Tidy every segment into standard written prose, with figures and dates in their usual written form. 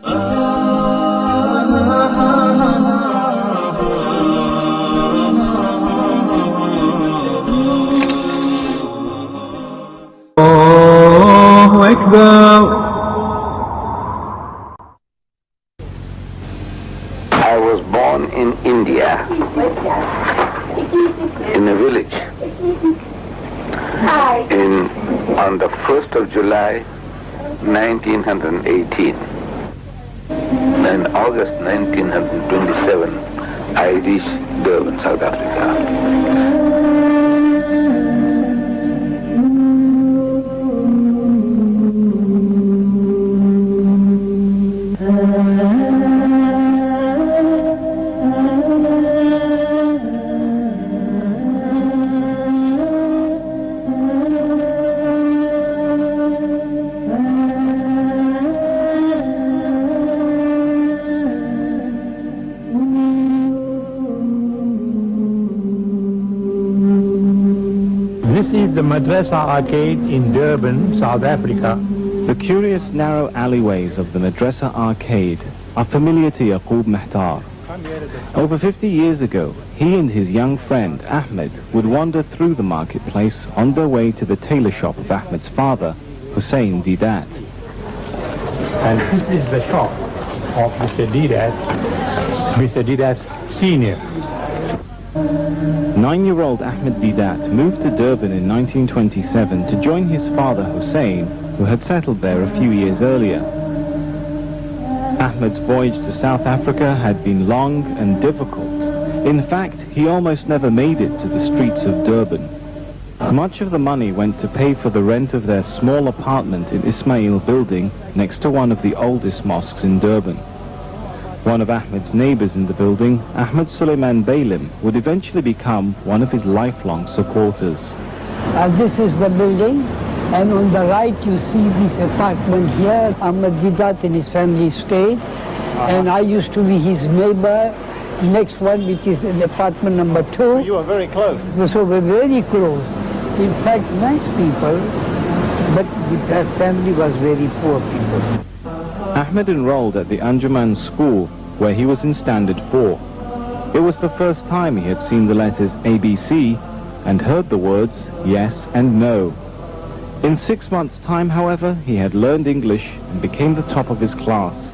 I was born in India, in a village, on the 1st of July, 1918. In August 1927, I reached Durban, South Africa. This is the Madrasa Arcade in Durban, South Africa. The curious narrow alleyways of the Madrasa Arcade are familiar to Yaqub Mehtar. Over 50 years ago, he and his young friend Ahmed would wander through the marketplace on their way to the tailor shop of Ahmed's father, Šejh Didat. And this is the shop of Mr. Didat Senior. 9-year-old Ahmed Didat moved to Durban in 1927 to join his father Hussein, who had settled there a few years earlier. Ahmed's voyage to South Africa had been long and difficult. In fact, he almost never made it to the streets of Durban. Much of the money went to pay for the rent of their small apartment in Ismail Building, next to one of the oldest mosques in Durban. One of Ahmed's neighbors in the building, Ahmed Suleiman Beylim, would eventually become one of his lifelong supporters. This is the building, and on the right you see this apartment here. Ahmed Didat and his family stayed, and I used to be his neighbor. Next one, which is in apartment number 2. So you are very close. So we're very close. In fact, nice people, but the family was very poor people. Ahmed enrolled at the Anjuman school, where he was in Standard 4. It was the first time he had seen the letters ABC and heard the words yes and no. In 6 months' time, however, he had learned English and became the top of his class.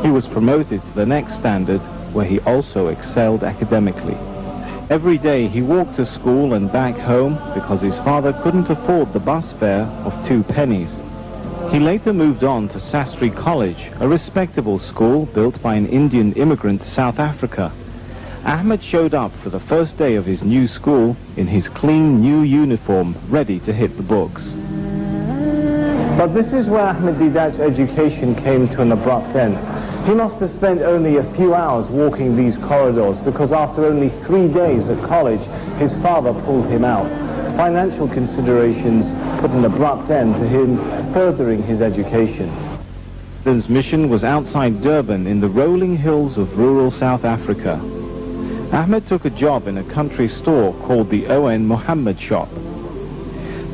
He was promoted to the next standard, where he also excelled academically. Every day he walked to school and back home because his father couldn't afford the bus fare of 2 pennies. He later moved on to Sastry College, a respectable school built by an Indian immigrant to South Africa. Ahmed showed up for the first day of his new school in his clean new uniform, ready to hit the books. But this is where Ahmed Didat's education came to an abrupt end. He must have spent only a few hours walking these corridors, because after only 3 days at college, his father pulled him out. Financial considerations put an abrupt end to him furthering his education. His mission was outside Durban in the rolling hills of rural South Africa. Ahmed took a job in a country store called the O.N. Muhammad Shop.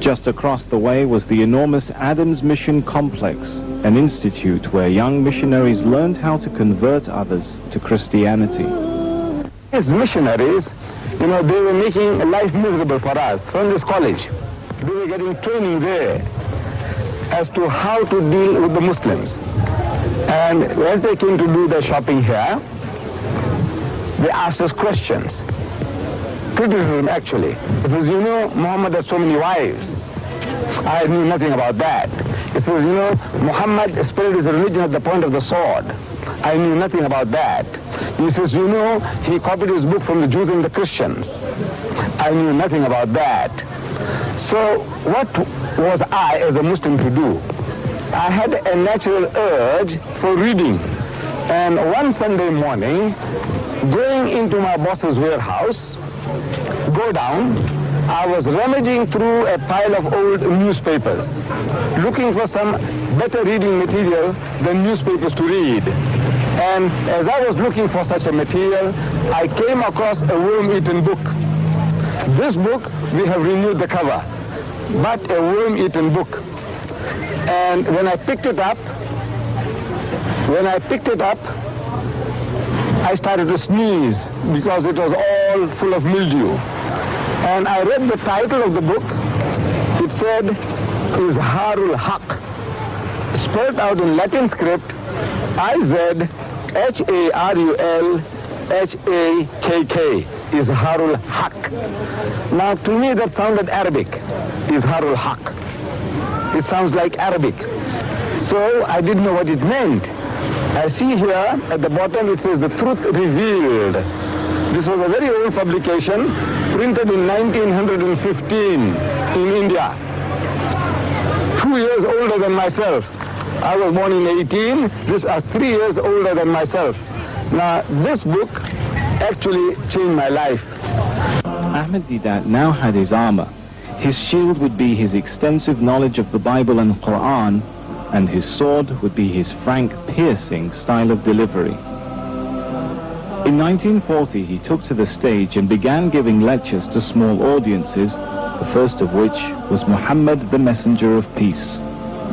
Just across the way was the enormous Adams Mission Complex, an institute where young missionaries learned how to convert others to Christianity. These missionaries, they were making life miserable for us from this college. They were getting training there as to how to deal with the Muslims. And as they came to do their shopping here, they asked us questions. Criticism, actually. He says, Muhammad has so many wives. I knew nothing about that. He says, Muhammad spread his religion at the point of the sword. I knew nothing about that. He says, he copied his book from the Jews and the Christians. I knew nothing about that. So what was I as a Muslim to do? I had a natural urge for reading. And one Sunday morning, going into my boss's warehouse, go down, I was rummaging through a pile of old newspapers, looking for some better reading material than newspapers to read. And as I was looking for such a material, I came across a worm-eaten book. This book, we have renewed the cover, but a worm-eaten book. And when I picked it up, When I picked it up, I started to sneeze because it was all full of mildew. And I read the title of the book. It said, Izharul Haq. Spelled out in Latin script, I-Z-H-A-R-U-L-H-A-K-K. Izharul Haq. Now to me that sounded Arabic. Izharul Haq. It sounds like Arabic. So I didn't know what it meant. I see here at the bottom it says the truth revealed. This was a very old publication, printed in 1915 in India. 2 years older than myself. I was born in 18, this was 3 years older than myself. Now this book actually changed my life. Ahmed Didat now had his armor. His shield would be his extensive knowledge of the Bible and Quran, and his sword would be his frank, piercing style of delivery. In 1940, he took to the stage and began giving lectures to small audiences, the first of which was Muhammad, the Messenger of Peace.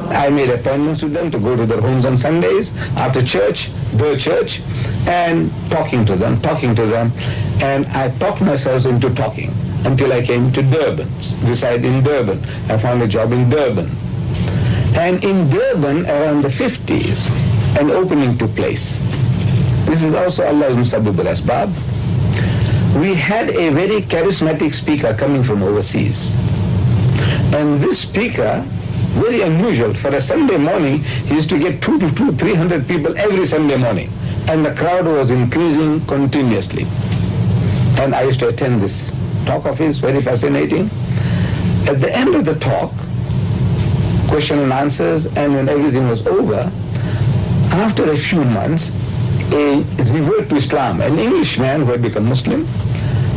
I made appointments with them to go to their homes on Sundays, after church, the church, and talking to them, and I talked myself into talking until I came to Durban, reside in Durban. I found a job in Durban. And in Durban, around the 50s, an opening took place. This is also Allah's Musabbibul Asbab. We had a very charismatic speaker coming from overseas. And this speaker, very unusual, for a Sunday morning, he used to get 300 people every Sunday morning. And the crowd was increasing continuously. And I used to attend this talk of his, very fascinating. At the end of the talk, question and answers, and when everything was over, after a few months, a revert to Islam, an Englishman who had become Muslim,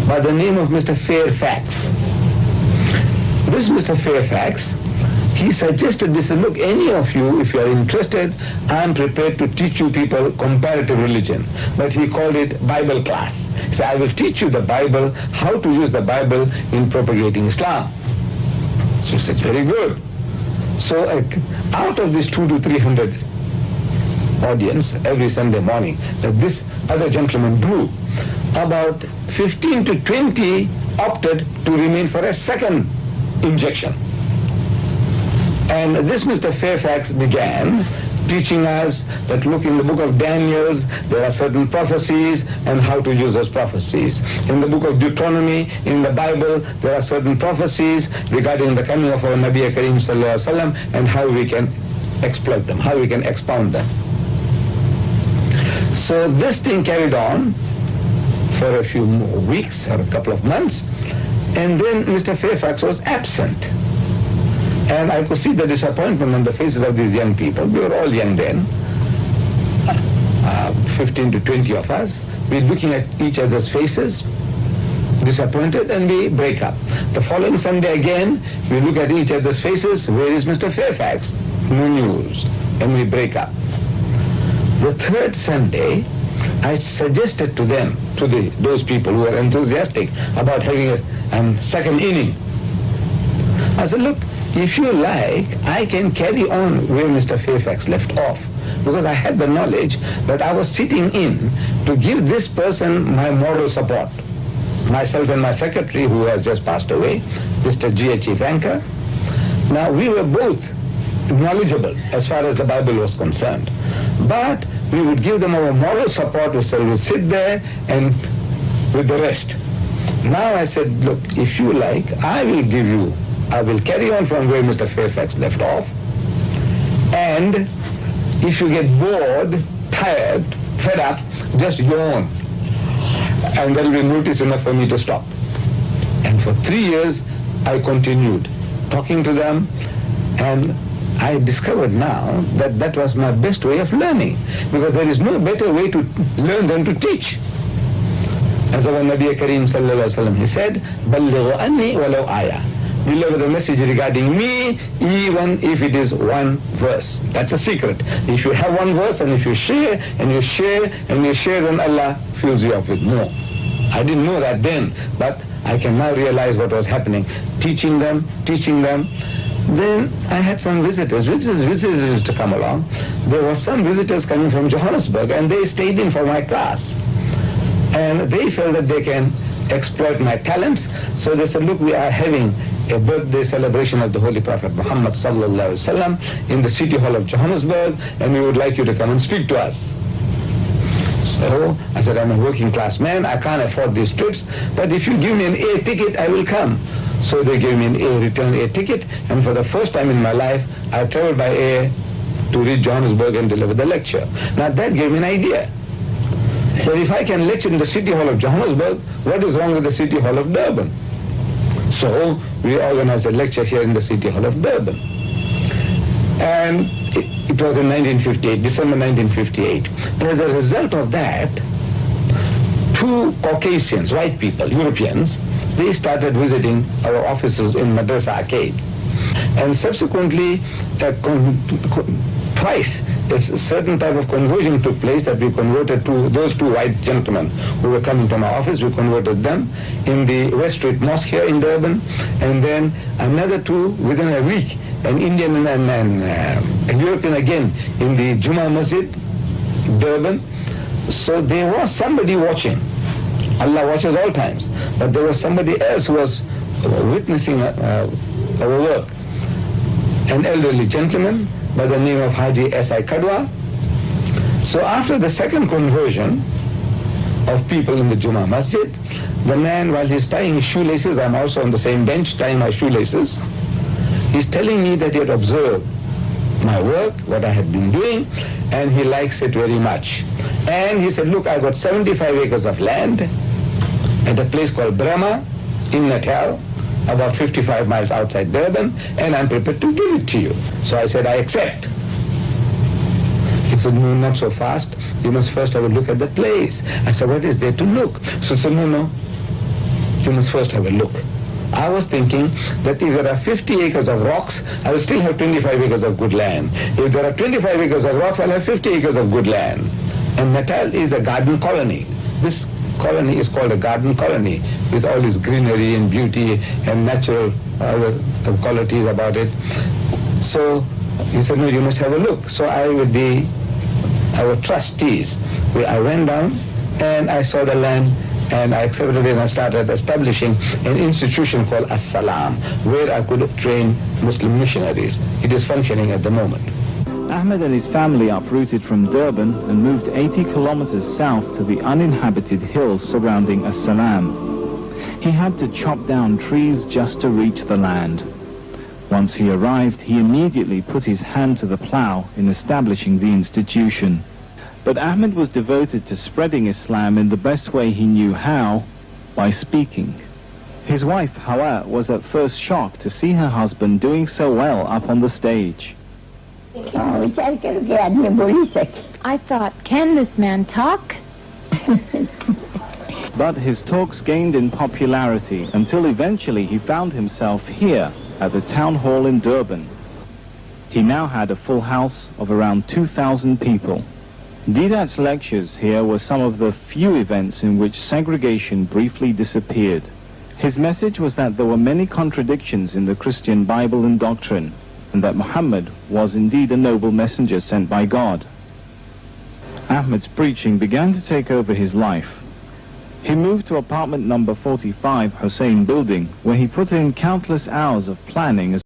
by the name of Mr. Fairfax. This Mr. Fairfax, he suggested this, look, any of you, if you are interested, I am prepared to teach you people comparative religion. But he called it Bible class. He said, I will teach you the Bible, how to use the Bible in propagating Islam. So he said, very good. So out of this 200 to 300 audience every Sunday morning that this other gentleman drew, about 15 to 20 opted to remain for a second injection. And this Mr. Fairfax began teaching us that, look, in the book of Daniel, there are certain prophecies and how to use those prophecies. In the book of Deuteronomy, in the Bible, there are certain prophecies regarding the coming of our Nabi Kareem Sallallahu Alaihi Wasallam and how we can exploit them, how we can expound them. So this thing carried on for a few weeks or a couple of months, and then Mr. Fairfax was absent. And I could see the disappointment on the faces of these young people. We were all young then, 15 to 20 of us. We're looking at each other's faces, disappointed, and we break up. The following Sunday again, we look at each other's faces. Where is Mr. Fairfax? No news. And we break up. The third Sunday, I suggested to them, to those people who were enthusiastic about having a second inning, I said, look, if you like, I can carry on where Mr. Fairfax left off, because I had the knowledge that I was sitting in to give this person my moral support. Myself and my secretary, who has just passed away, Mr. G.H.E. Vanker. Now, we were both knowledgeable as far as the Bible was concerned, but we would give them our moral support, which we would sit there and with the rest. Now I said, look, if you like, I will carry on from where Mr. Fairfax left off, and if you get bored, tired, fed up, just yawn, and there will be notice enough for me to stop. And for 3 years, I continued talking to them, and I discovered now that that was my best way of learning, because there is no better way to learn than to teach. As our Nabi Kareem Sallallahu Alaihi Wasallam, he said, "Ballighu anni walau ayah." Deliver the message regarding me, even if it is one verse. That's a secret. If you have one verse, and if you share, and you share, and you share, then Allah fills you up with more. I didn't know that then, but I can now realize what was happening. Teaching them. Then I had some visitors used to come along. There were some visitors coming from Johannesburg, and they stayed in for my class. And they felt that they can exploit my talents, so they said, look, we are having a birthday celebration of the Holy Prophet Muhammad sallallahu alaihi wasallam in the City Hall of Johannesburg, and we would like you to come and speak to us. So I said, I'm a working class man, I can't afford these trips, but if you give me an air ticket, I will come. So they gave me an return air ticket, and for the first time in my life, I traveled by air to reach Johannesburg and deliver the lecture. Now that gave me an idea. But if I can lecture in the City Hall of Johannesburg, what is wrong with the City Hall of Durban? So we organized a lecture here in the City Hall of Durban. And it was in 1958, December 1958. As a result of that, two Caucasians, white people, Europeans, they started visiting our offices in Madrasa Arcade. And subsequently, twice, a certain type of conversion took place that we converted to those two white gentlemen who were coming to my office. We converted them in the West Street Mosque here in Durban, and then another two within a week, an Indian and a European again in the Jummah Masjid, Durban. So there was somebody watching. Allah watches all times, but there was somebody else who was witnessing our work. An elderly gentleman by the name of Haji S.I. Kadwa. So after the second conversion of people in the Jummah Masjid, the man, while he's tying his shoelaces, I'm also on the same bench tying my shoelaces, he's telling me that he had observed my work, what I had been doing, and he likes it very much. And he said, look, I got 75 acres of land at a place called Brahma in Natal, about 55 miles outside Durban, and I'm prepared to give it to you. So I said, I accept. He said, no, not so fast. You must first have a look at the place. I said, what is there to look? So he said, no, you must first have a look. I was thinking that if there are 50 acres of rocks, I will still have 25 acres of good land. If there are 25 acres of rocks, I'll have 50 acres of good land. And Natal is a garden colony. This colony is called a garden colony with all its greenery and beauty and natural qualities about it. So he said, no, you must have a look. So I, with our trustees, I went down and I saw the land, and I accepted it, and I started establishing an institution called As-Salam, where I could train Muslim missionaries. It is functioning at the moment. Ahmed and his family uprooted from Durban and moved 80 kilometers south to the uninhabited hills surrounding As-Salam. He had to chop down trees just to reach the land. Once he arrived, he immediately put his hand to the plow in establishing the institution. But Ahmed was devoted to spreading Islam in the best way he knew how, by speaking. His wife, Hawa, was at first shocked to see her husband doing so well up on the stage. I thought, can this man talk? But his talks gained in popularity until eventually he found himself here at the town hall in Durban. He now had a full house of around 2,000 people. Didat's lectures here were some of the few events in which segregation briefly disappeared. His message was that there were many contradictions in the Christian Bible and doctrine, and that Muhammad was indeed a noble messenger sent by God. Ahmed's preaching began to take over his life. He moved to apartment number 45 Hussein Building, where he put in countless hours of planning as